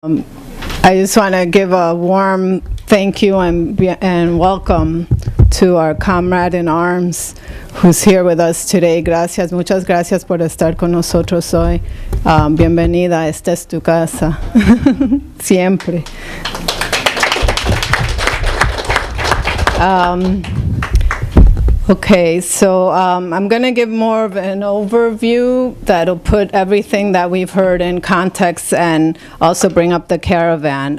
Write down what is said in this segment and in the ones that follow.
I just want to give a warm thank you and welcome to our comrade in arms who's here with us today. Gracias, muchas gracias por estar con nosotros hoy. Bienvenida, esta es tu casa. Siempre. Okay, so I'm going to give more of an overview that'll put everything that we've heard in context and also bring up the Caravan.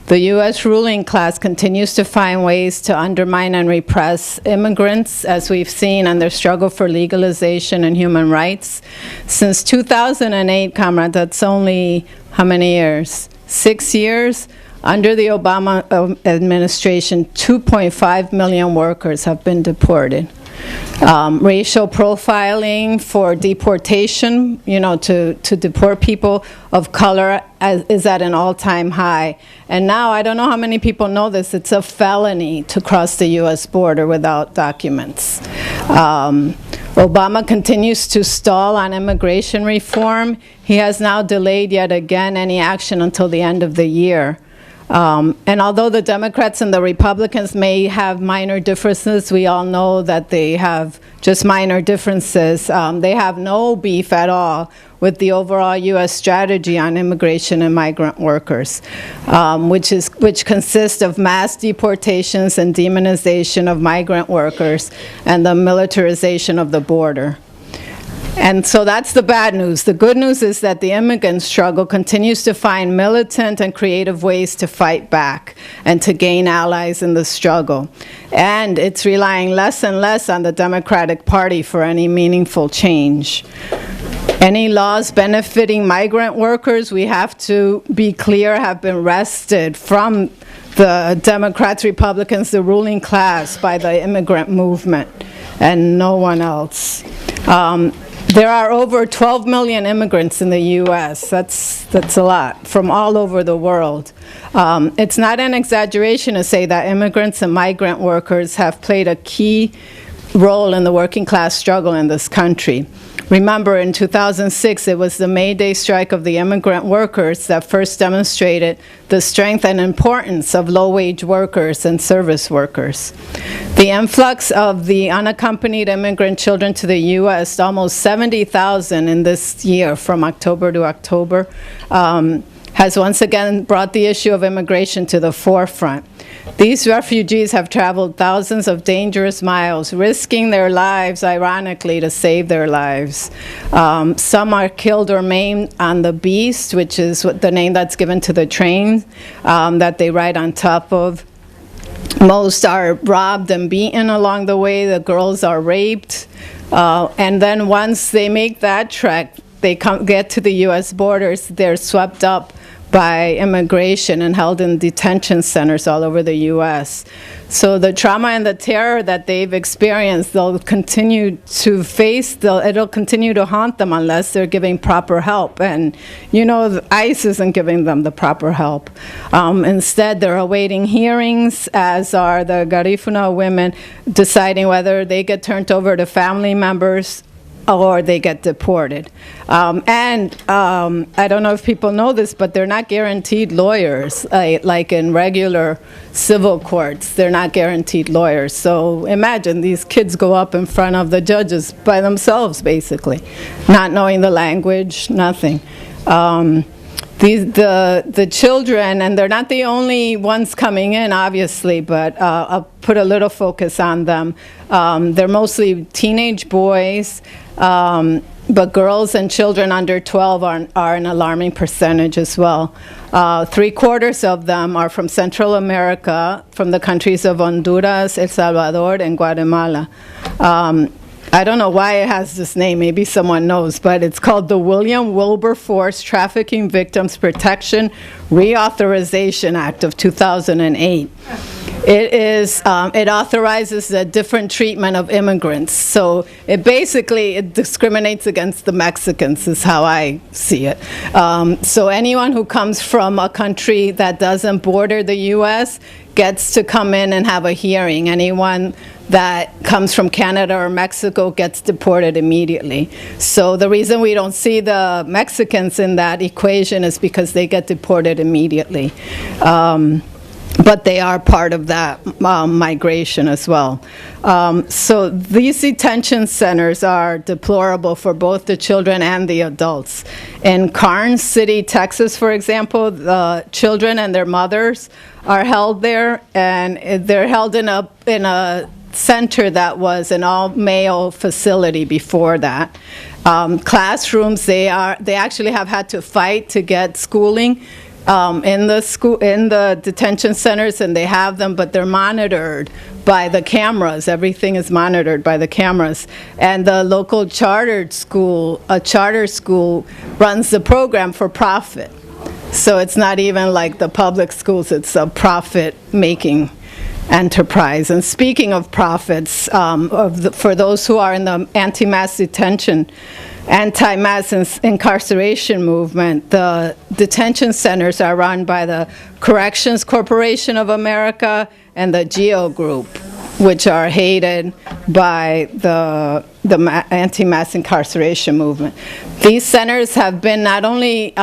The U.S. ruling class continues to find ways to undermine and repress immigrants, as we've seen, and their struggle for legalization and human rights. Since 2008, comrade, that's only how many years? 6 years? Under the Obama administration, 2.5 million workers have been deported. Racial profiling for deportation, to deport people of color is at an all-time high. And now, I don't know how many people know this, it's a felony to cross the U.S. border without documents. Obama continues to stall on immigration reform. He has now delayed yet again any action until the end of the year. And although the Democrats and the Republicans may have minor differences, we all know that they have just minor differences. They have no beef at all with the overall U.S. strategy on immigration and migrant workers, which consists of mass deportations and demonization of migrant workers and the militarization of the border. And so that's the bad news. The good news is that the immigrant struggle continues to find militant and creative ways to fight back and to gain allies in the struggle. And it's relying less and less on the Democratic Party for any meaningful change. Any laws benefiting migrant workers, we have to be clear, have been wrested from the Democrats, Republicans, the ruling class by the immigrant movement and no one else. There are over 12 million immigrants in the U.S. That's a lot, from all over the world. It's not an exaggeration to say that immigrants and migrant workers have played a key role in the working class struggle in this country. Remember, in 2006, it was the May Day strike of the immigrant workers that first demonstrated the strength and importance of low-wage workers and service workers. The influx of the unaccompanied immigrant children to the U.S., almost 70,000 in this year from October to October, has once again brought the issue of immigration to the forefront. These refugees have traveled thousands of dangerous miles, risking their lives, ironically, to save their lives. Some are killed or maimed on the Beast, which is the name that's given to the train that they ride on top of. Most are robbed and beaten along the way. The girls are raped. And then once they make that trek, they get to the U.S. borders, they're swept up by immigration and held in detention centers all over the U.S. So the trauma and the terror that they've experienced, they'll continue to face, it'll continue to haunt them unless they're giving proper help. And ICE isn't giving them the proper help. Instead, they're awaiting hearings, as are the Garifuna women, deciding whether they get turned over to family members or they get deported. I don't know if people know this, but they're not guaranteed lawyers. Like in regular civil courts, they're not guaranteed lawyers. So imagine these kids go up in front of the judges by themselves, basically, not knowing the language, nothing. The children, and they're not the only ones coming in, obviously, but I'll put a little focus on them. They're mostly teenage boys, but girls and children under 12 are an alarming percentage as well. 3/4 of them are from Central America, from the countries of Honduras, El Salvador, and Guatemala. I don't know why it has this name, maybe someone knows, but it's called the William Wilberforce Trafficking Victims Protection Reauthorization Act of 2008. It authorizes a different treatment of immigrants. So it discriminates against the Mexicans, is how I see it. So anyone who comes from a country that doesn't border the U.S. gets to come in and have a hearing. Anyone that comes from Canada or Mexico gets deported immediately. So the reason we don't see the Mexicans in that equation is because they get deported immediately. But they are part of that migration as well. So these detention centers are deplorable for both the children and the adults. In Karnes City, Texas, for example, the children and their mothers are held there, and they're held in a center that was an all-male facility before that. Classrooms, they actually have had to fight to get schooling in the detention centers, and they have them, but they're monitored by the cameras. Everything is monitored by the cameras. And the local charter school runs the program for profit. So it's not even like the public schools, it's a profit-making enterprise. And speaking of profits, for those who are in the anti-mass incarceration movement, the detention centers are run by the Corrections Corporation of America and the GEO Group, which are hated by the anti-mass incarceration movement. These centers have been not only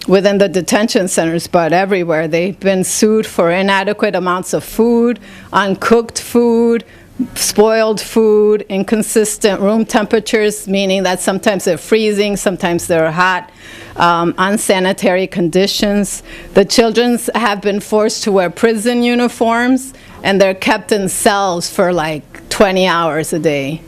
within the detention centers, but everywhere. They've been sued for inadequate amounts of food, uncooked food, spoiled food, inconsistent room temperatures, meaning that sometimes they're freezing, sometimes they're hot, unsanitary conditions. The children have been forced to wear prison uniforms, and they're kept in cells for like 20 hours a day.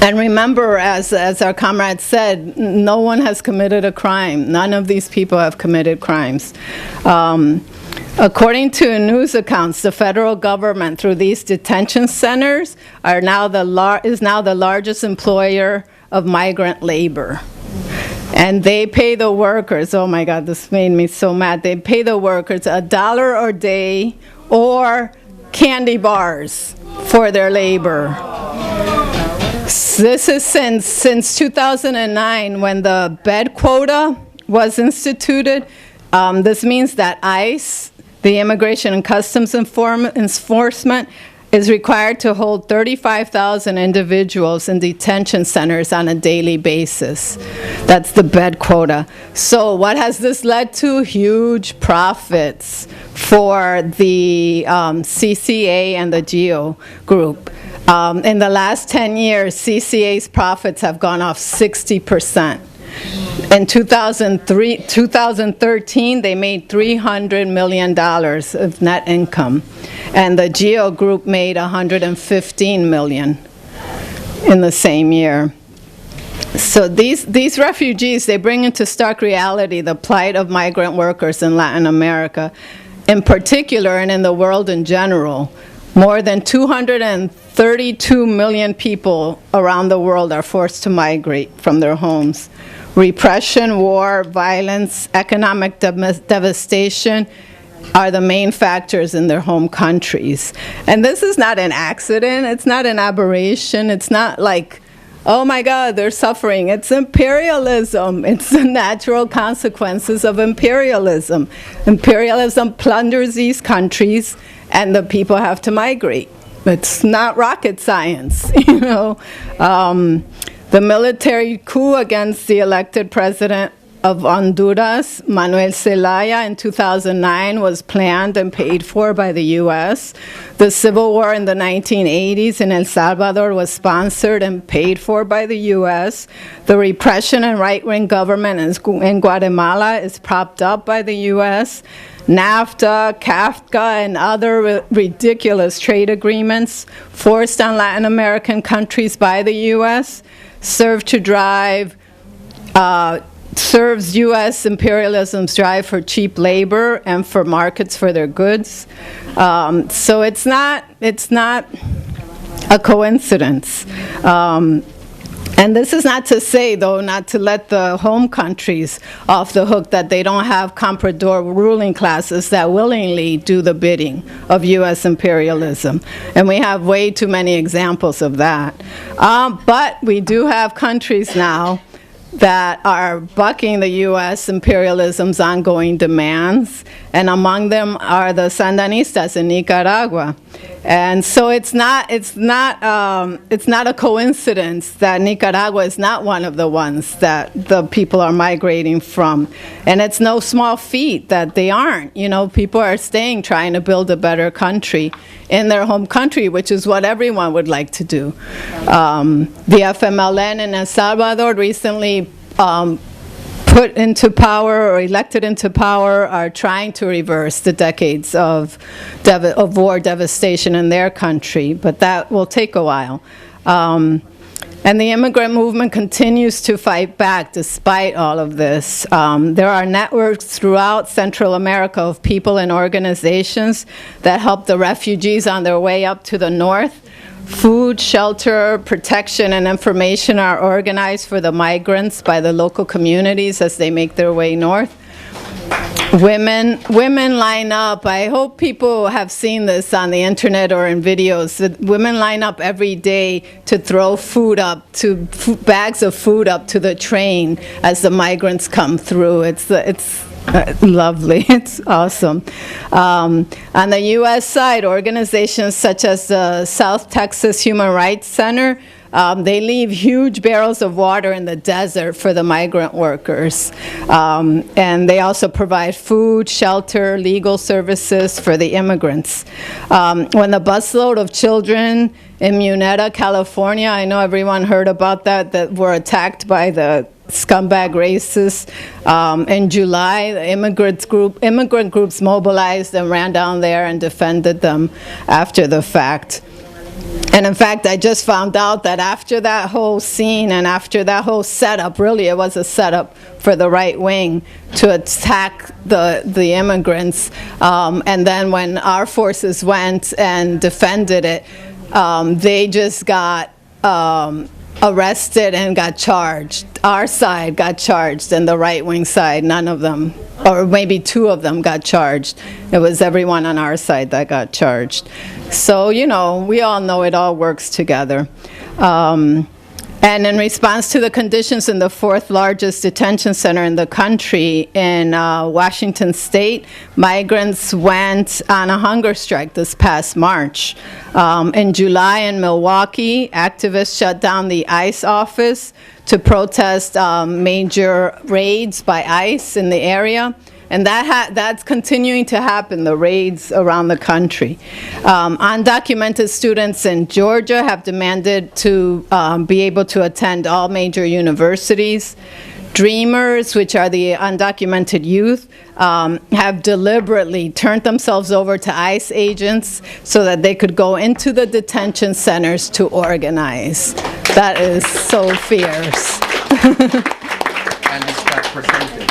And remember, as our comrade said, no one has committed a crime. None of these people have committed crimes. According to news accounts, the federal government, through these detention centers, is now the largest employer of migrant labor. And they pay the workers, oh my God, this made me so mad. They pay the workers $1 a day or candy bars for their labor. This is since 2009, when the bed quota was instituted. This means that ICE, the Immigration and Customs Enforcement, is required to hold 35,000 individuals in detention centers on a daily basis. That's the bed quota. So what has this led to? Huge profits for the CCA and the GEO Group. In the last 10 years, CCA's profits have gone off 60%. In 2013, they made $300 million of net income, and the GEO Group made $115 million in the same year. So these refugees, they bring into stark reality the plight of migrant workers in Latin America, in particular, and in the world in general. More than 232 million people around the world are forced to migrate from their homes. Repression, war, violence, economic devastation are the main factors in their home countries. And this is not an accident. It's not an aberration. It's not like, oh my God, they're suffering. It's imperialism. It's the natural consequences of imperialism. Imperialism plunders these countries, and the people have to migrate. It's not rocket science, you know. The military coup against the elected president of Honduras, Manuel Zelaya, in 2009 was planned and paid for by the U.S. The civil war in the 1980s in El Salvador was sponsored and paid for by the U.S. The repression and right-wing government in Guatemala is propped up by the U.S. NAFTA, CAFTA, and other ridiculous trade agreements forced on Latin American countries by the U.S. serves U.S. imperialism's drive for cheap labor and for markets for their goods. So it's not a coincidence. And this is not to say, though, not to let the home countries off the hook, that they don't have comprador ruling classes that willingly do the bidding of U.S. imperialism. And we have way too many examples of that. But we do have countries now that are bucking the U.S. imperialism's ongoing demands, and among them are the Sandinistas in Nicaragua. And so it's not a coincidence that Nicaragua is not one of the ones that the people are migrating from. And it's no small feat that they aren't. You know, people are staying, trying to build a better country in their home country, which is what everyone would like to do. The FMLN in El Salvador recently put into power or elected into power are trying to reverse the decades of war devastation in their country, but that will take a while. And the immigrant movement continues to fight back despite all of this. There are networks throughout Central America of people and organizations that help the refugees on their way up to the north. Food, shelter, protection, and information are organized for the migrants by the local communities as they make their way north. Women line up. I hope people have seen this on the internet or in videos. Women line up every day to throw food up, bags of food up to the train as the migrants come through. It's lovely. It's awesome. On the U.S. side, organizations such as the South Texas Human Rights Center, they leave huge barrels of water in the desert for the migrant workers. And they also provide food, shelter, legal services for the immigrants. When the busload of children in Muneta, California, I know everyone heard about that were attacked by the scumbag racists. In July, the immigrant groups mobilized and ran down there and defended them after the fact. And in fact, I just found out that after that whole scene and after that whole setup, really it was a setup for the right wing to attack the immigrants. And then when our forces went and defended it, they just got arrested and got charged. Our side got charged, and the right-wing side, none of them, or maybe two of them got charged. It was everyone on our side that got charged. So, you know, we all know it all works together. And in response to the conditions in the fourth largest detention center in the country in Washington State, migrants went on a hunger strike this past March. In July in Milwaukee, activists shut down the ICE office to protest major raids by ICE in the area. And that's continuing to happen, the raids around the country. Undocumented students in Georgia have demanded to be able to attend all major universities. Dreamers, which are the undocumented youth, have deliberately turned themselves over to ICE agents so that they could go into the detention centers to organize. That is so fierce. And it's that percentage.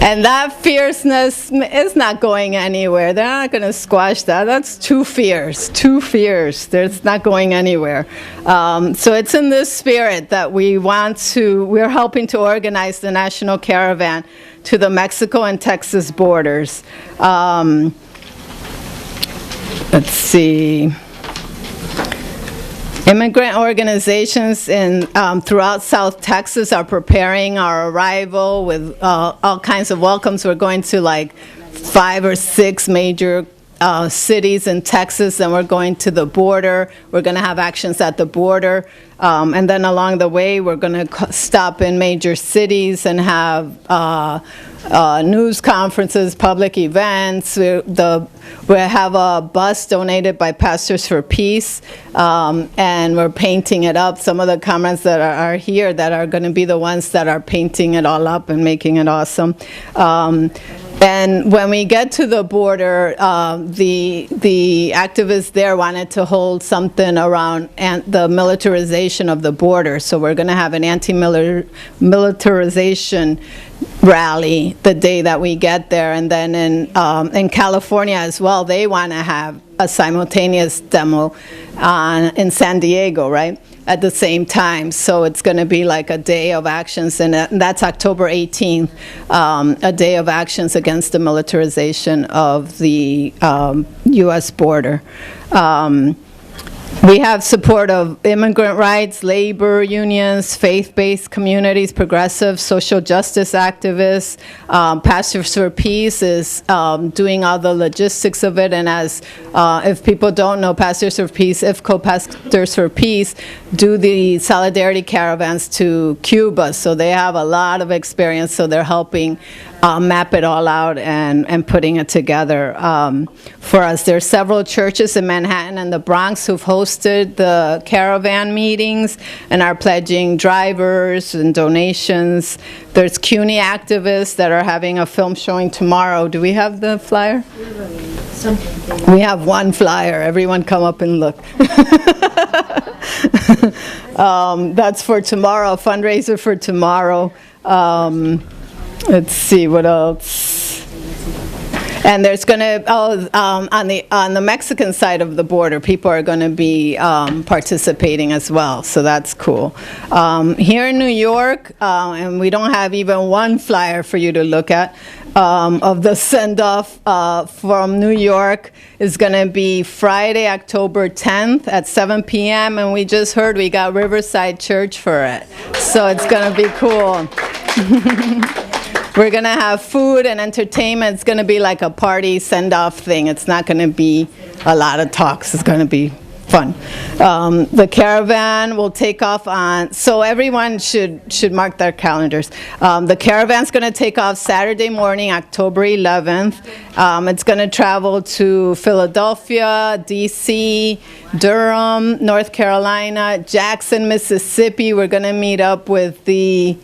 And that fierceness is not going anywhere. They're not going to squash that. That's too fierce, too fierce. It's not going anywhere. So it's in this spirit that we're helping to organize the National Caravan to the Mexico and Texas borders. Let's see. Immigrant organizations throughout South Texas are preparing our arrival with all kinds of welcomes. We're going to like 5 or 6 major cities in Texas, and we're going to the border. We're going to have actions at the border. And then along the way, we're going to stop in major cities and have news conferences, public events. We have a bus donated by Pastors for Peace, and we're painting it up. Some of the comments that are here that are going to be the ones that are painting it all up and making it awesome. And when we get to the border, the activists there wanted to hold something around the militarization of the border. So we're going to have an anti-militarization rally the day that we get there. And then in California as well, they want to have a simultaneous demo in San Diego, right? At the same time. So it's going to be like a day of actions, and that's October 18th, a day of actions against the militarization of the U.S. border. We have support of immigrant rights, labor unions, faith-based communities, progressive social justice activists. Pastors for Peace is doing all the logistics of it, and as if people don't know, Pastors for Peace, IFCO Pastors for Peace, do the solidarity caravans to Cuba, so they have a lot of experience, so they're helping map it all out and putting it together for us. There are several churches in Manhattan and the Bronx who've hosted the caravan meetings and are pledging drivers and donations. There's CUNY activists that are having a film showing tomorrow. Do we have the flyer? We have one flyer. Everyone come up and look. That's for tomorrow, a fundraiser for tomorrow. Let's see what else. And there's going to on the Mexican side of the border, people are going to be participating as well. So that's cool. Here in New York, and we don't have even one flyer for you to look at of the send-off from New York is going to be Friday, October 10th at 7 p.m. And we just heard we got Riverside Church for it. So it's going to be cool. We're going to have food and entertainment. It's going to be like a party send-off thing. It's not going to be a lot of talks. It's going to be fun. The caravan will take off on, so everyone should mark their calendars. The caravan's going to take off Saturday morning, October 11th. It's going to travel to Philadelphia, D.C., Durham, North Carolina, Jackson, Mississippi. We're going to meet up with the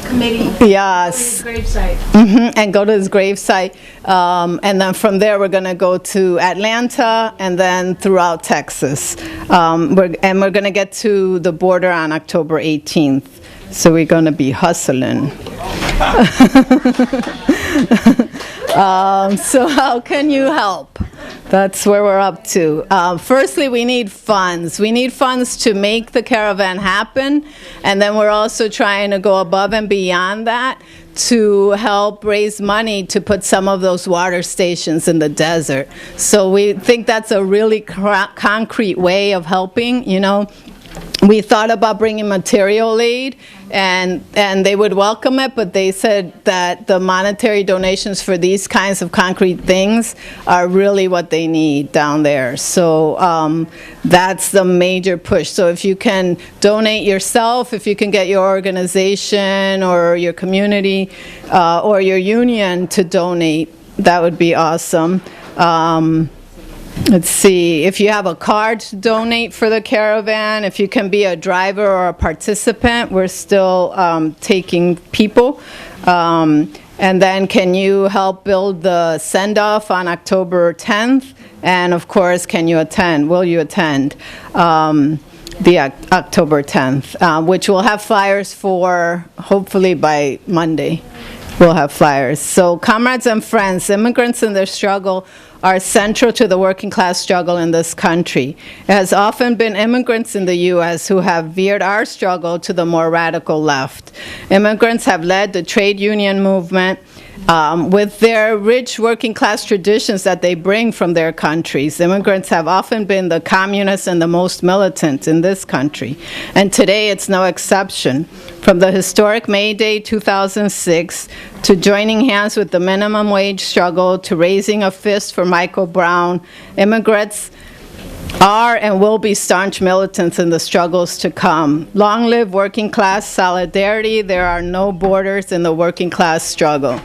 committee. Yes. Gravesite. And go to his gravesite. And then from there, we're going to go to Atlanta and then throughout Texas. We're going to get to the border on October 18th. So we're going to be hustling. So how can you help? That's where we're up to. Firstly, we need funds. We need funds to make the caravan happen, and then we're also trying to go above and beyond that to help raise money to put some of those water stations in the desert. So we think that's a really concrete way of helping, you know. We thought about bringing material aid, and they would welcome it, but they said that the monetary donations for these kinds of concrete things are really what they need down there. So that's the major push. So if you can donate yourself, if you can get your organization or your community or your union to donate, that would be awesome. Let's see, if you have a card to donate for the caravan, if you can be a driver or a participant, we're still taking people. And then can you help build the send-off on October 10th? And of course, can you attend? Will you attend the October 10th, which we'll have flyers for hopefully by Monday. We'll have flyers. So comrades and friends, immigrants in their struggle are central to the working class struggle in this country. It has often been immigrants in the U.S. who have veered our struggle to the more radical left. Immigrants have led the trade union movement with their rich working class traditions that they bring from their countries. Immigrants have often been the communists and the most militant in this country. And today it's no exception. From the historic May Day 2006 to joining hands with the minimum wage struggle to raising a fist for Michael Brown, immigrants are and will be staunch militants in the struggles to come. Long live working class solidarity. There are no borders in the working class struggle.